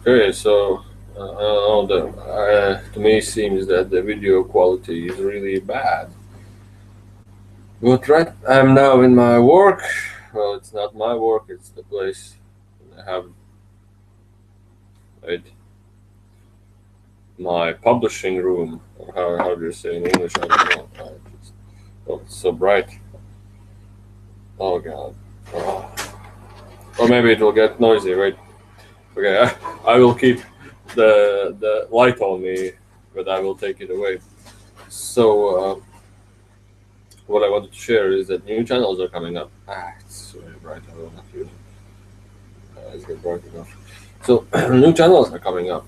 Okay, so I don't know. To me, it seems that the video quality is really bad. But right, I'm now in my work. Well, it's not my work; it's the place I have it, my publishing room, or how do you say in English? I don't know. Oh, it's so bright. Oh God. Oh. Or maybe it will get noisy, right? Okay, I will keep the light on me, but I will take it away. So what I wanted to share is that new channels are coming up. It's very bright. I will not use it. It's get bright enough. So new channels are coming up,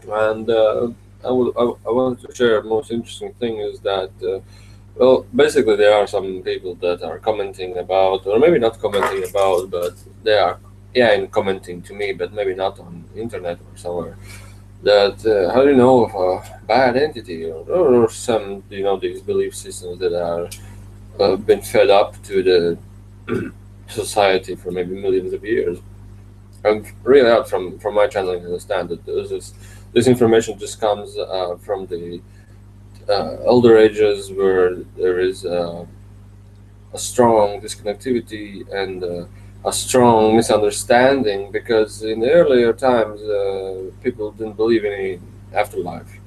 and I wanted to share. Most interesting thing is that well, basically there are some people that are commenting about, or maybe not commenting about, but they are in commenting to me, but maybe not on internet or somewhere. That how do you know of a bad entity or some these belief systems that are been fed up to the society for maybe millions of years. And really, out from my channeling, I understand that this information just comes from the elder ages where there is a strong disconnectivity and a strong misunderstanding because in the earlier times people didn't believe in any afterlife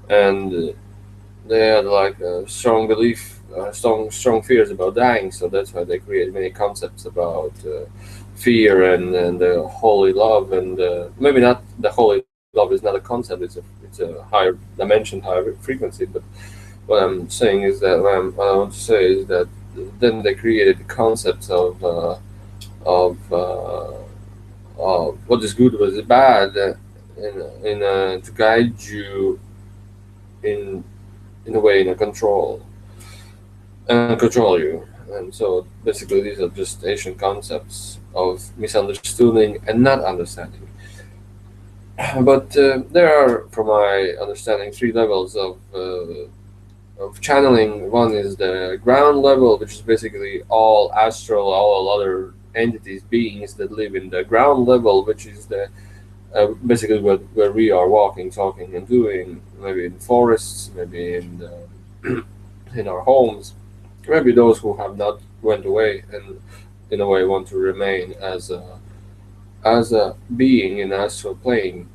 and they had like a strong belief, strong fears about dying. So that's why they create many concepts about fear and holy love, and maybe not the holy love is not a concept. It's a higher dimension, higher frequency. But what I'm saying is that what I want to say is that then they created the concepts of what is good, what is bad, to guide you in in a way in a control and control you. And so basically, these are just ancient concepts of misunderstanding and not understanding. But there are, from my understanding, three levels of channeling. One is the ground level, which is basically all astral, all other entities, beings that live in the ground level, which is the basically where we are walking, talking, and doing. Maybe in forests, maybe in in our homes. Maybe those who have not went away and in a way want to remain as a being in astral plane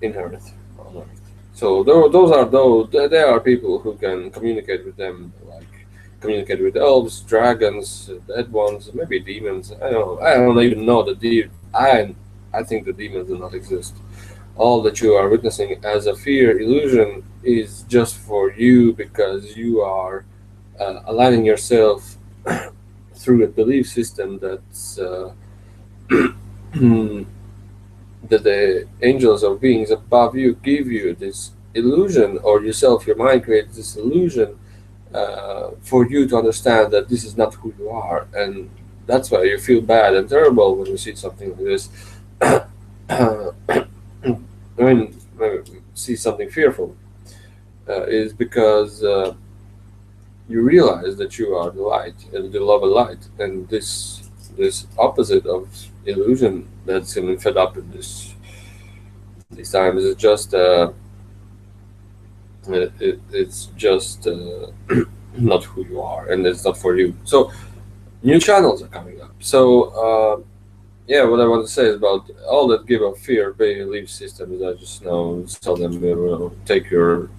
in Earth on Earth. So those are those. There are people who can communicate with them, like communicate with elves, dragons, dead ones, maybe demons. I don't know. I don't even know I think the demons do not exist. All that you are witnessing as a fear illusion is just for you because you are aligning yourself through a belief system that's that the angels or beings above you give you this illusion, or yourself, your mind creates this illusion for you to understand that this is not who you are, and that's why you feel bad and terrible when you see something like this. When you see something fearful, is because you realize that you are the light and the love of light, and this opposite of illusion that's been fed up in these times is just it's just not who you are, and it's not for you. So new channels are coming up. So yeah, what I want to say is about all that give of fear belief systems. I just now tell them, take your,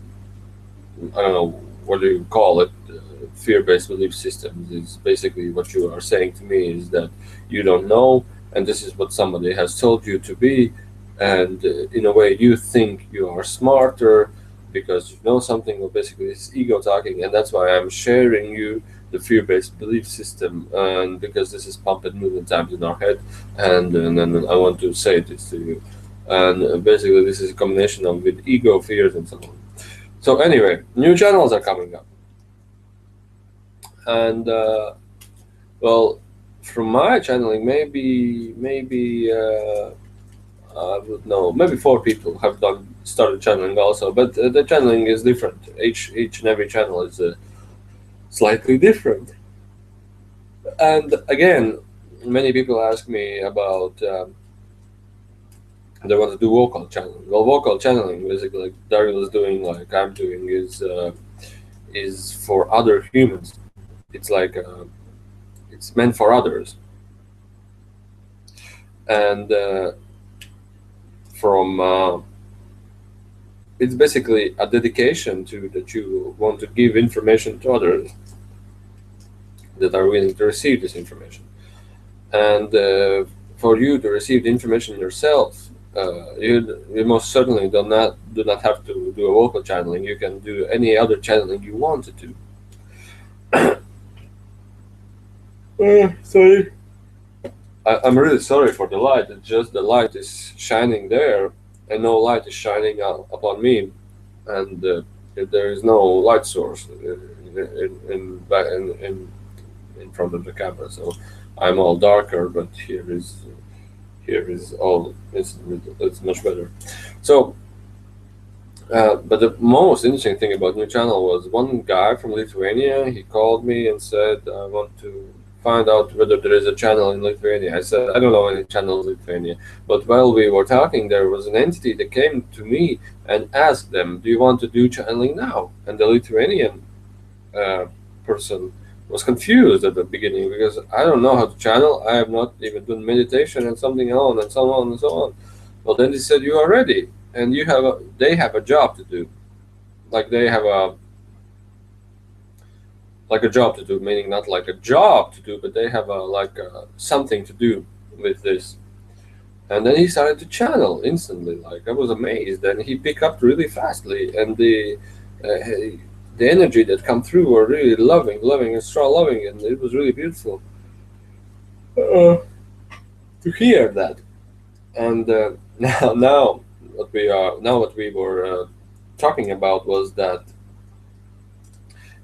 I don't know, what do you call it, fear-based belief systems is basically what you are saying to me is that you don't know, and this is what somebody has told you to be, and in a way you think you are smarter because you know something. Well, basically it's ego talking, and that's why I'm sharing you the fear-based belief system, and because this is pumped a million times in our head, and then I want to say this to you, and basically this is a combination of with ego, fears, and so on. So anyway, new channels are coming up, and well, from my channeling, maybe I would know. Maybe four people have done started channeling also, but the channeling is different. Each and every channel is slightly different. And again, many people ask me about they want to do vocal channeling. Well, vocal channeling basically, like Daryl is doing, like I'm doing, is for other humans. It's like it's meant for others, and from it's basically a dedication to that you want to give information to others that are willing to receive this information, and for you to receive the information yourself. You most certainly do not have to do a vocal channeling. You can do any other channeling you want to do. Sorry. I'm really sorry for the light. It's just the light is shining there, and no light is shining upon me, and there is no light source in front of the camera. So I'm all darker, but here is all it's much better. So, but the most interesting thing about New Channel was one guy from Lithuania. He called me and said, "I want to find out whether there is a channel in Lithuania." I said, "I don't know any channels in Lithuania." But while we were talking, there was an entity that came to me and asked them, "Do you want to do channeling now?" And the Lithuanian uh, person was confused at the beginning because I don't know how to channel. I have not even done meditation and something on and so on and so on. Well, then they said, "You are ready, and they have a job to do. Like they have a job to do, meaning not like a job to do, but they have something to do with this." And then he started to channel instantly. Like I was amazed, and he picked up really fastly, and the energy that come through were really loving and strong, loving, and it was really beautiful to hear that. And what we were talking about was that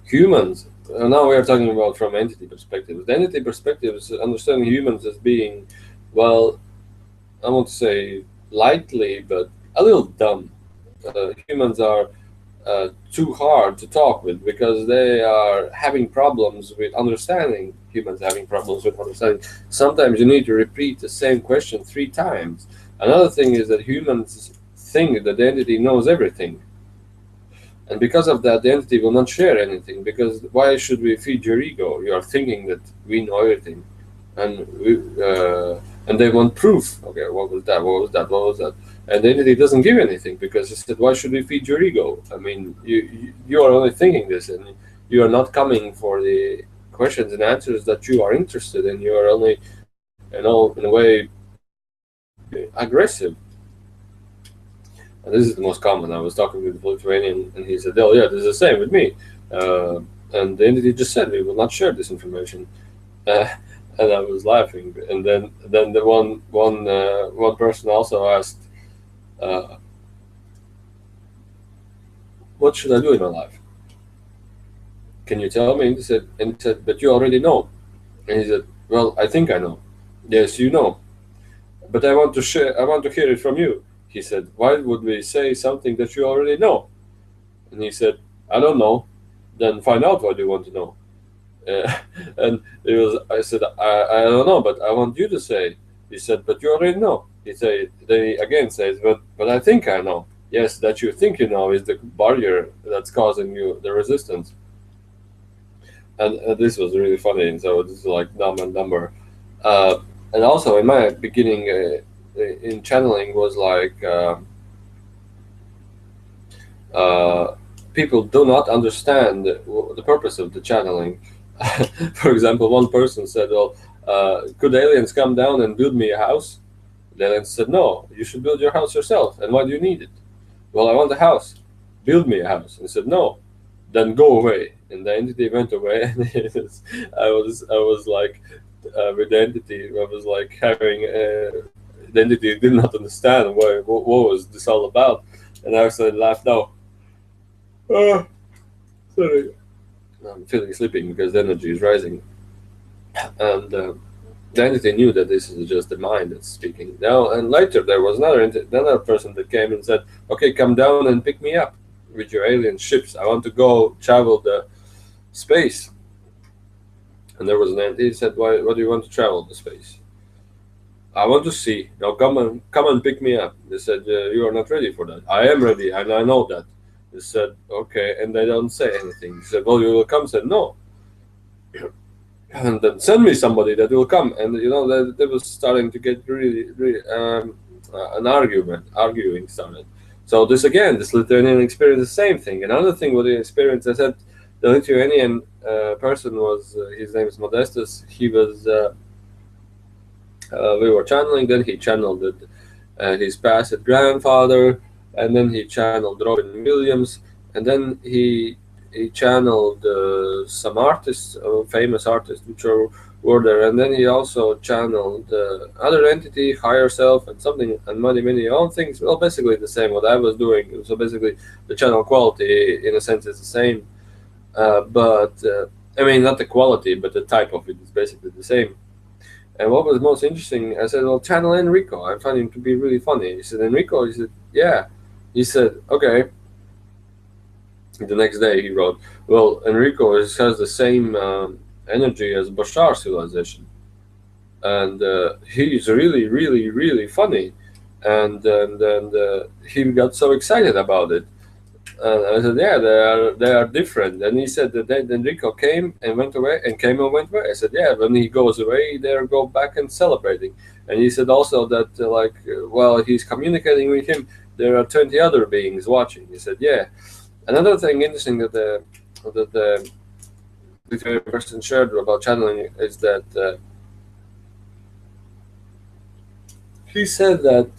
humans. Now we are talking about from entity perspective. The entity perspective is understanding humans as being, well, I won't say lightly, but a little dumb. Humans are too hard to talk with because they are having problems with understanding. Humans having problems with understanding. Sometimes you need to repeat the same question 3 times. Another thing is that humans think that the entity knows everything. And because of that, the entity will not share anything. Because why should we feed your ego? You are thinking that we know everything, and and they want proof. Okay, what was that? What was that? What was that? And the entity doesn't give anything because he said, "Why should we feed your ego? I mean, you are only thinking this, and you are not coming for the questions and answers that you are interested in. You are only, in a way, aggressive." And this is the most common. I was talking with the Lithuanian, and he said, "Oh yeah, this is the same with me." And the entity just said, "We will not share this information." Uh, and I was laughing. And then the one person also asked, uh, "What should I do in my life? Can you tell me?" And he said, "But you already know." And he said, "Well, I think I know." "Yes, you know, but I want to share. I want to hear it from you." He said, "Why would we say something that you already know?" And he said, "I don't know." "Then find out what you want to know." Uh, and I said, I don't know, but I want you to say." He said, "But you already know." Then he again says, but I think I know." Yes, that you think you know is the barrier that's causing you the resistance. And this was really funny. And so this is like Dumb and Dumber. And also in my beginning in channeling was like, uh, people do not understand the purpose of the channeling. For example, one person said, "Well, could aliens come down and build me a house?" The aliens said, "No, you should build your house yourself. And why do you need it?" "Well, I want a house. Build me a house." And he said, "No, then go away." And the entity went away. And I was like, with the entity, I was like having the entity did not understand what was this all about. And I started laughed out. Oh, sorry. I'm feeling sleepy because the energy is rising. And the entity knew that this is just the mind that's speaking. Now, and later there was another person that came and said, "Okay, come down and pick me up with your alien ships. I want to go travel the space." And there was an entity that said, "Why do you want to travel the space?" I want to see. Now come and pick me up. They said, you are not ready for that. I am ready, and I know that. They said, okay, and they don't say anything. They said, well, you will come. I said, no, and then send me somebody that will come. And they was starting to get really an arguing started. So this Lithuanian experience, the same thing. Another thing what he experienced, I said, the Lithuanian person was his name is Modestus. He was we were channeling. Then he channeled his past grandfather, and then he channeled Robin Williams, and then he channeled some artists, famous artists, which were there, and then he also channeled other entity, higher self, and something, and many other things. Well, basically the same what I was doing. So basically, the channel quality, in a sense, is the same, but I mean, not the quality, but the type of it is basically the same. And what was most interesting, I said, well, channel Enrico. I find him to be really funny. He said, Enrico? He said, yeah. He said, okay. The next day he wrote, well, Enrico has the same energy as Bashar civilization. And he's really funny. And he got so excited about it. And I said, yeah, they are different. And he said that then Enrico came and went away and came and went away. I said, yeah, when he goes away, they go back and celebrating. And he said also that, while he's communicating with him, there are 20 other beings watching. He said, yeah. Another thing interesting that the Lithuanian person shared about channeling is that he said that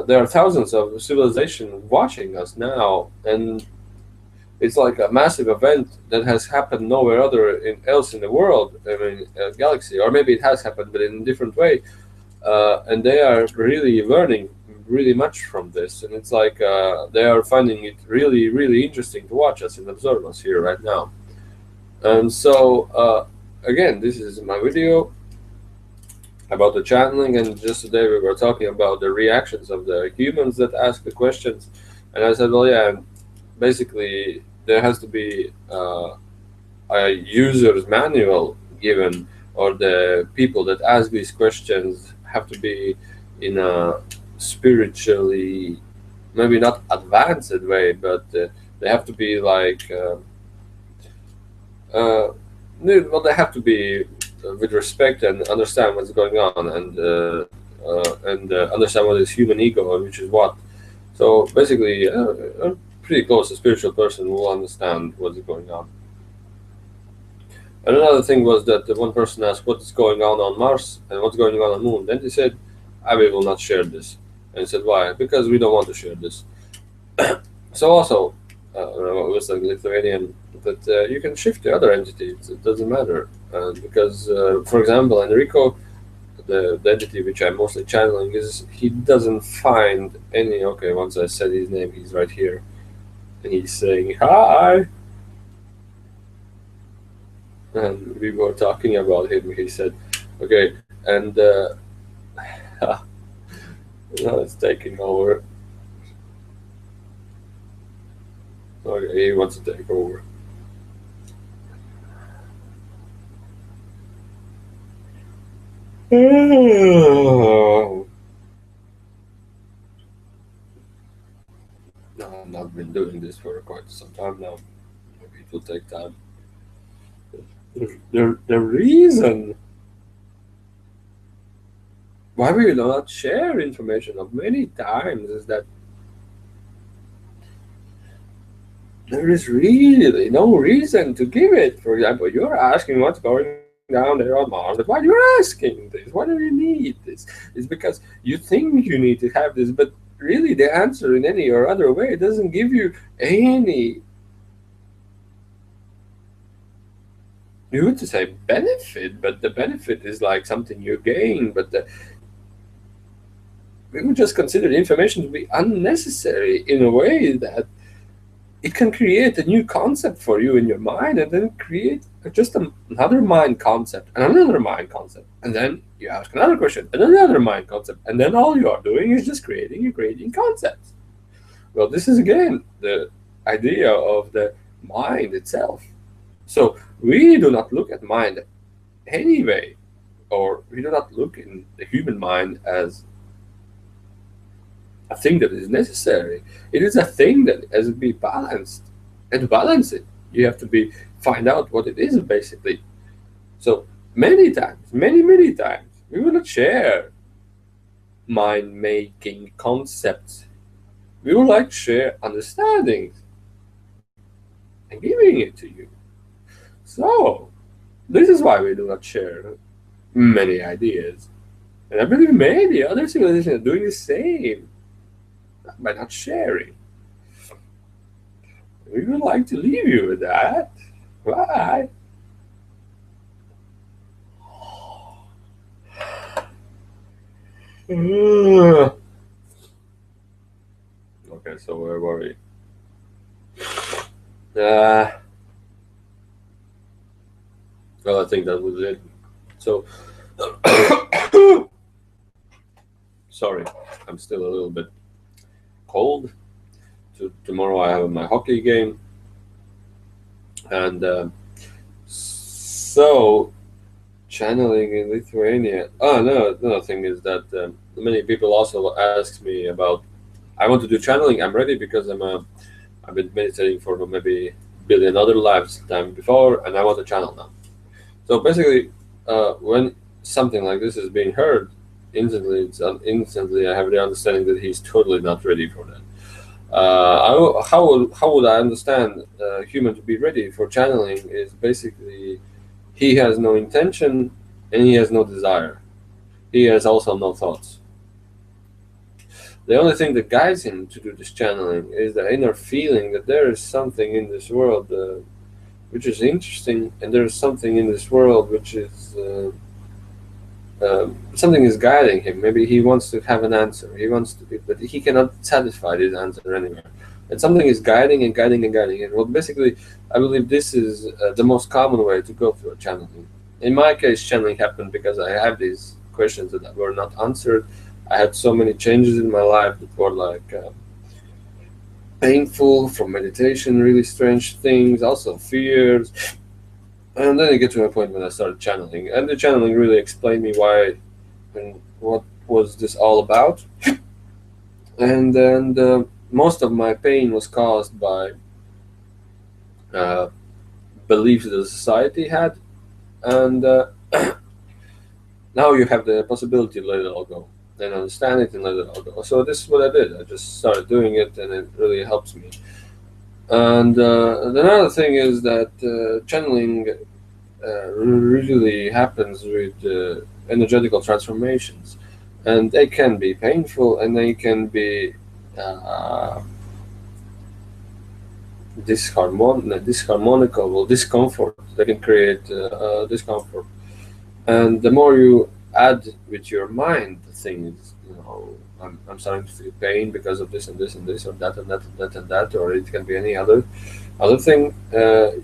there are thousands of civilizations watching us now, and it's like a massive event that has happened nowhere else in the world. I mean, galaxy, or maybe it has happened, but in a different way. And they are really learning really much from this, and it's like they are finding it really interesting to watch us and observe us here right now. And so again, this is my video about the channeling, and just today we were talking about the reactions of the humans that ask the questions. And I said, well, yeah, basically there has to be a user's manual given, or the people that ask these questions have to be in a spiritually, maybe not advanced way, but they have to be like well, they have to be with respect and understand what's going on, and understand what is human ego and which is what. So basically, a pretty close, a spiritual person will understand what's going on. And another thing was that the one person asked what is going on Mars and what's going on Moon. Then he said, I will not share this. And he said, why? Because we don't want to share this. So also, it was like Lithuanian, that you can shift to other entities. It doesn't matter. Because, for example, Enrico, the entity which I'm mostly channeling, he doesn't find any. Okay, once I said his name, he's right here. And he's saying, hi. And we were talking about him. He said, okay, and now it's taking over. Okay, he wants to take over. No, I've not been doing this for quite some time now. Maybe it will take time. The reason why we do not share information of many times is that there is really no reason to give it. For example, you're asking what's going down there on Mars, but why you're asking this? Why do you need this? It's because you think you need to have this, but really the answer in any or other way doesn't give you any, you would say benefit, but the benefit is like something you gain, but we would just consider the information to be unnecessary in a way that it can create a new concept for you in your mind, and then create just another mind concept and another mind concept, and then you ask another question and another mind concept, and then all you are doing is just creating concepts. Well, this is again the idea of the mind itself. So we do not look at mind anyway or we do not look in the human mind as a thing that is necessary. It is a thing that has to be balanced, and to balance it, you have to be find out what it is basically. So many times, many times, we will not share mind making concepts. We would like to share understandings and giving it to you. So this is why we do not share many ideas. And I believe many other civilizations are doing the same by not sharing. We would like to leave you with that. Bye. Okay, so where were we? Well, I think that was it. So, sorry, I'm still a little bit cold. Tomorrow I have my hockey game, and so channeling in Lithuania. Oh no, another thing is that many people also ask me about. I want to do channeling. I'm ready because I've been meditating for maybe billion other lives time before, and I want to channel now. So basically, when something like this is being heard, instantly I have the understanding that he's totally not ready for that. How would I understand a human to be ready for channeling is basically he has no intention and he has no desire. He has also no thoughts. The only thing that guides him to do this channeling is the inner feeling that there is something in this world which is interesting, and there is something in this world which is something is guiding him. Maybe he wants to have an answer. He wants to, but he cannot satisfy this answer anywhere. And something is guiding and guiding and guiding. And well, basically, I believe this is the most common way to go through a channeling. In my case, channeling happened because I had these questions that were not answered. I had so many changes in my life that were like painful from meditation, really strange things, also fears. And then I get to a point when I started channeling, and the channeling really explained me why and what was this all about. And then most of my pain was caused by beliefs that the society had, and now you have the possibility to let it all go and understand it and let it all go. So this is what I did. I just started doing it, and it really helps me. And another thing is that channeling really happens with energetical transformations, and they can be painful and they can be disharmonical or discomfort. They can create discomfort, and the more you add with your mind the things, I'm starting to feel pain because of this and this and this, or that and that and that and that, or it can be any other thing.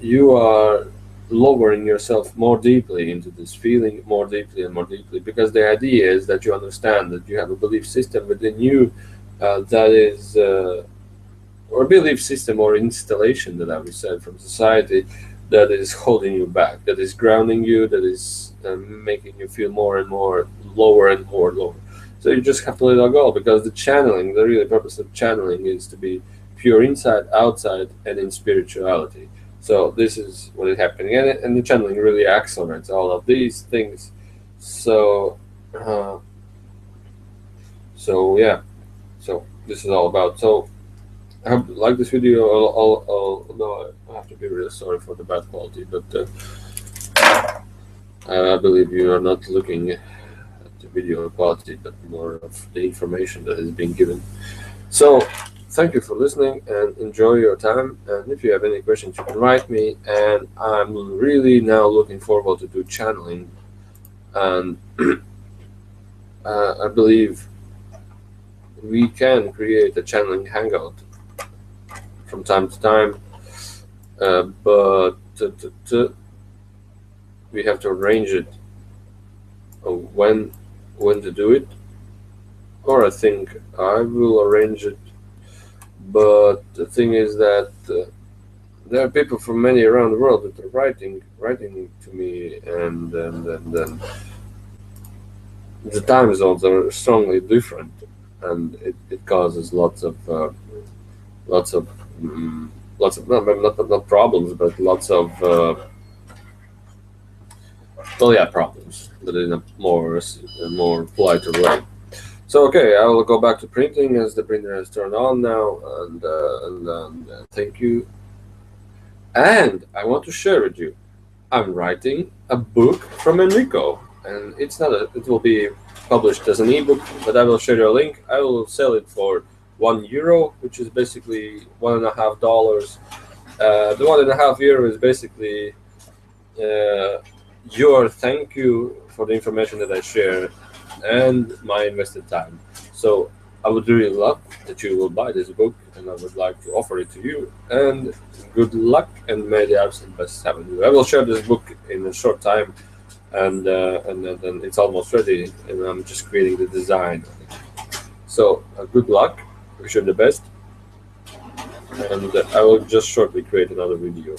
You are lowering yourself more deeply into this feeling, more deeply and more deeply, because the idea is that you understand that you have a belief system within you that is or a belief system or installation that I would say from society that is holding you back, that is grounding you, that is making you feel more and more lower and more lower. So you just have to let it go, because the channeling, the real purpose of channeling is to be pure inside, outside, and in spirituality. So this is what is happening, and the channeling really accelerates all of these things. So, yeah, so this is all about. So I hope you like this video. Although I have to be really sorry for the bad quality, but I believe you are not looking at the video quality, but more of the information that is being given. So thank you for listening and enjoy your time. And if you have any questions, you can write me. And I'm really now looking forward to do channeling. And I believe we can create a channeling hangout from time to time, but we have to arrange it when to do it. Or I think I will arrange it. But the thing is that there are people from many around the world that are writing to me, and the time zones are strongly different, and it causes lots of mm, lots of not problems, but lots of well, yeah, problems, but in a more politer way. So okay, I will go back to printing as the printer has turned on now, and thank you. And I want to share with you, I'm writing a book from Enrico, and it's not a. It will be published as an ebook, but I will share you a link. I will sell it for €1, which is basically $1.50. The €1.50 is basically uh, your thank you for the information that I share and my invested time. So I would really love that you will buy this book, and I would like to offer it to you. And good luck, and may the absolute best happen to you. I will share this book in a short time, and then it's almost ready, and I'm just creating the design. So good luck. Wish you the best, and I will just shortly create another video.